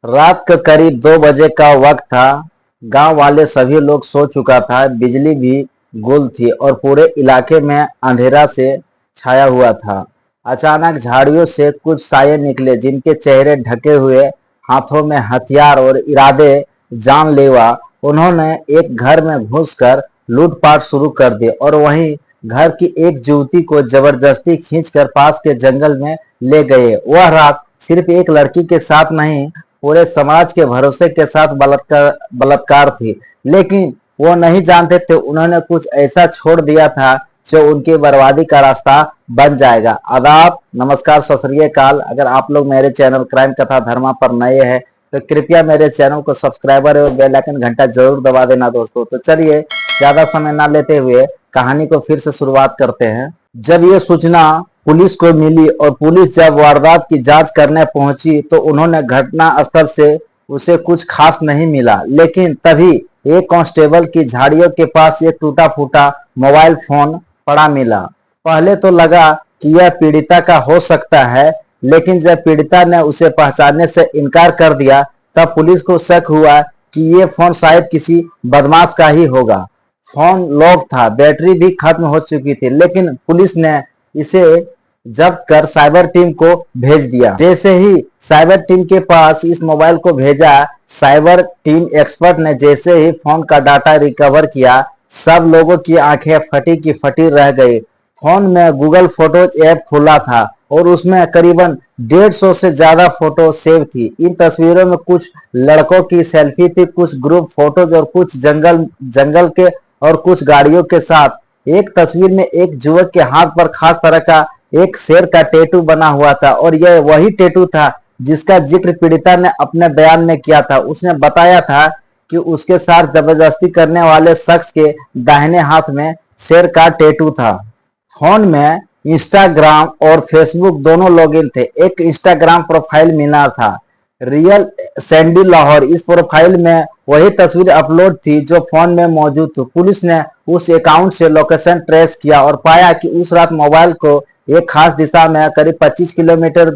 रात का करीब 2 बजे का वक्त था। गांव वाले सभी लोग सो चुका था। बिजली भी गुल थी और पूरे इलाके में अंधेरा से छाया हुआ था। अचानक झाड़ियों से कुछ साये निकले जिनके चेहरे ढके हुए, हाथों में हथियार और इरादे जानलेवा। उन्होंने एक घर में घुसकर लूटपाट शुरू कर दी और वहीं घर की एक युवती को जबरदस्ती खींचकर पास के जंगल में ले गए। वह रात सिर्फ एक लड़की के साथ नहीं, पूरे समाज के भरोसे के साथ बलात्कार बलात्कार थी। लेकिन वो नहीं जानते थे उन्होंने कुछ ऐसा छोड़ दिया था जो उनकी बर्बादी का रास्ता बन जाएगा। आदाब, नमस्कार, सत श्री अकाल। अगर आप लोग मेरे चैनल क्राइम कथा धर्मा पर नए हैं तो कृपया मेरे चैनल को सब्सक्राइबर और बेल आइकन घंटा जरूर दबा देना दोस्तों। तो चलिए ज्यादा समय ना लेते हुए कहानी को फिर से शुरुआत करते हैं। जब ये सूचना पुलिस को मिली और पुलिस जब वारदात की जांच करने पहुंची तो उन्होंने घटना स्थल से उसे कुछ खास नहीं मिला। लेकिन तभी एक कांस्टेबल की झाड़ियों के पास एक टूटा फूटा मोबाइल फोन पड़ा मिला। पहले तो लगा कि यह पीड़िता का हो सकता है, लेकिन जब पीड़िता ने उसे पहचानने से इनकार कर दिया तब पुलिस को शक हुआ कि ये फोन शायद किसी बदमाश का ही होगा। फोन लॉक था, बैटरी भी खत्म हो चुकी थी, लेकिन पुलिस ने इसे जब्त कर साइबर टीम को भेज दिया। जैसे ही साइबर टीम के पास इस मोबाइल को भेजा, साइबर टीम एक्सपर्ट ने जैसे ही फोन का डाटा रिकवर किया, सब लोगों की आंखें फटी की फटी रह गई। फोन में गूगल फोटोज ऐप खुला था और उसमें करीबन 150 से ज्यादा फोटो सेव थी। इन तस्वीरों में कुछ लड़कों की सेल्फी थी, कुछ ग्रुप फोटोज और कुछ जंगल जंगल के और कुछ गाड़ियों के साथ। एक तस्वीर में एक युवक के हाथ पर खास तरह का एक शेर का टैटू बना हुआ था और यह वही टैटू था जिसका जिक्र पीड़िता ने अपने बयान में किया था। उसने बताया था कि उसके साथ जबरदस्ती करने वाले शख्स के दाहिने हाथ में शेर का टैटू था। फोन में इंस्टाग्राम और फेसबुक दोनों लॉगिन थे। एक इंस्टाग्राम प्रोफाइल मिला था, रियल सैंडी लाहौर। इस प्रोफाइल में वही तस्वीर अपलोड थी जो फोन में मौजूद थी। पुलिस ने उस अकाउंट से लोकेशन ट्रेस किया और पाया कि उस रात मोबाइल को एक खास दिशा में करीब 25 किलोमीटर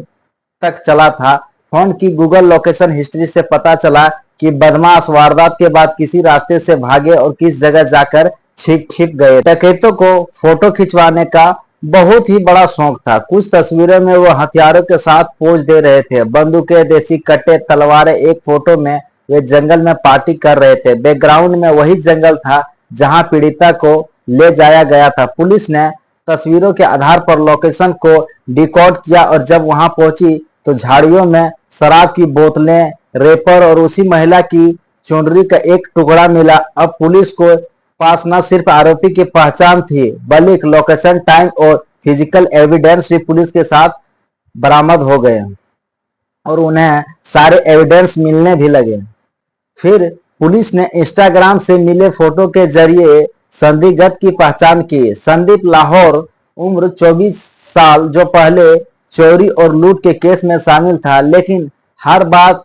तक चला था। फोन की गूगल लोकेशन हिस्ट्री से पता चला कि बदमाश वारदात के बाद किसी रास्ते से भागे और किस जगह जाकर छिप गए। डकैतों को फोटो खिंचवाने का बहुत ही बड़ा शौक था। कुछ तस्वीरों में वो हथियारों के साथ पोज दे रहे थे, बंदूकें, देसी कट्टे, तलवारें। एक फोटो में वे जंगल में पार्टी कर रहे थे। बैकग्राउंड में वही जंगल था जहां पीड़िता को ले जाया गया था। पुलिस ने तस्वीरों के आधार पर लोकेशन को डिकोड किया और जब वहां पहुंची तो झाड़ियों में शराब की बोतलें, रेपर और उसी महिला की चुनरी का एक टुकड़ा मिला। अब पुलिस को पास न सिर्फ आरोपी की पहचान थी बल्कि लोकेशन, टाइम और फिजिकल एविडेंस भी पुलिस के साथ बरामद हो गए और उन्हें सारे एविडेंस मिलने भी लगे। फिर पुलिस ने इंस्टाग्राम से मिले फोटो के जरिए संदिग्ध की पहचान की। संदीप लाहौर, उम्र 24 साल, जो पहले चोरी और लूट के केस में शामिल था, लेकिन हर बार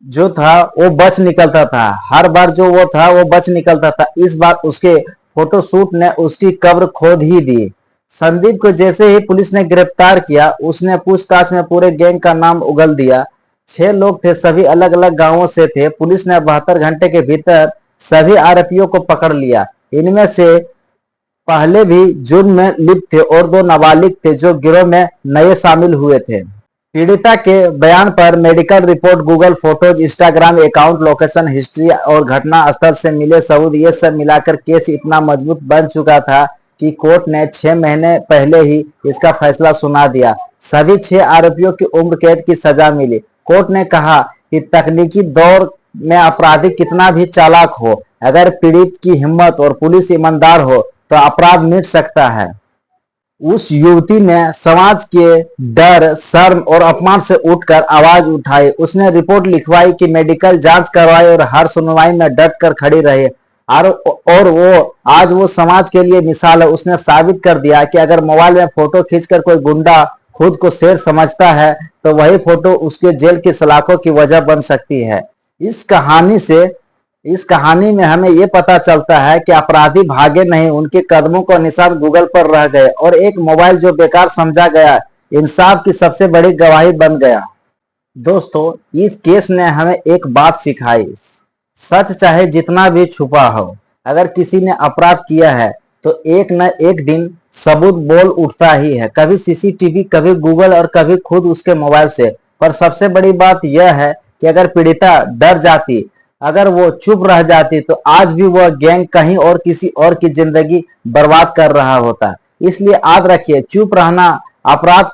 जो था वो बच निकलता था। हर बार जो वो था वो बच निकलता था। इस बार उसके फोटोशूट ने उसकी कब्र खोद ही दी। संदीप को जैसे ही पुलिस ने गिरफ्तार किया, उसने पूछताछ में पूरे गैंग का नाम उगल दिया। 6 लोग थे, सभी अलग अलग गांवों से थे। पुलिस ने 72 घंटे के भीतर सभी आरोपियों को पकड़ लिया। इनमें से पहले भी जुर्म में लिप्त थे और 2 नाबालिग थे जो गिरोह में नए शामिल हुए थे। पीड़िता के बयान पर medical report, Google photos, Instagram account, location history और घटना स्थल से मिले सबूत, ये सब मिलाकर केस इतना मजबूत बन चुका था कि कोर्ट ने 6 महीने पहले ही इसका फैसला सुना दिया। सभी 6 आरोपियों की उम्र कैद की सजा मिली। कोर्ट ने कहा कि तकनीकी दौर में अपराधी कितना भी चालाक हो, अगर पीड़ित की हिम्मत और पुलिस ईमानदार हो तो अपराध मिट सकता है। उस युवती ने समाज के डर, शर्म और अपमान से उठकर आवाज उठाई। उसने रिपोर्ट लिखवाई कि मेडिकल जांच करवाई और हर सुनवाई में डट कर खड़ी रही। और वो आज वो समाज के लिए मिसाल है। उसने साबित कर दिया कि अगर मोबाइल में फोटो खींचकर कोई गुंडा खुद को शेर समझता है तो वही फोटो उसके जेल की सलाखों की वजह बन सकती है। इस कहानी में हमें ये पता चलता है कि अपराधी भागे नहीं, उनके कदमों का निशान गूगल पर रह गए और एक मोबाइल जो बेकार समझा गया इंसाफ की सबसे बड़ी गवाही बन गया। दोस्तों, इस केस ने हमें एक बात सिखाई, सच चाहे जितना भी छुपा हो, अगर किसी ने अपराध किया है तो एक न एक दिन सबूत बोल उठता ही है, कभी सीसीटीवी, कभी गूगल और कभी खुद उसके मोबाइल से। पर सबसे बड़ी बात यह है कि अगर पीड़िता डर जाती, अगर वो चुप रह जाती, तो आज भी वह गैंग कहीं और किसी और की जिंदगी बर्बाद कर रहा होता। इसलिए याद रखिए, चुप रहना अपराध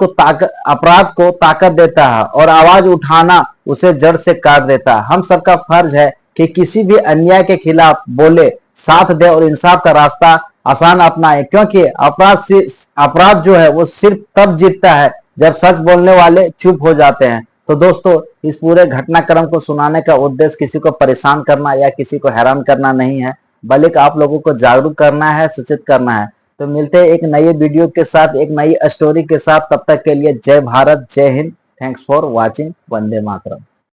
को ताकत देता है और आवाज उठाना उसे जड़ से काट देता है। हम सबका फर्ज है कि किसी भी अन्याय के खिलाफ बोले, साथ दे और इंसाफ का रास्ता आसान अपनाए, क्योंकि अपराध जो है वो सिर्फ तब जीतता है जब सच बोलने वाले चुप हो जाते हैं। तो दोस्तों, इस पूरे घटनाक्रम को सुनाने का उद्देश्य किसी को परेशान करना या किसी को हैरान करना नहीं है, बल्कि आप लोगों को जागरूक करना है, सचेत करना है। तो मिलते हैं एक नए वीडियो के साथ, एक नई स्टोरी के साथ। तब तक के लिए जय भारत, जय Hind. Thanks for watching. Vande Mataram.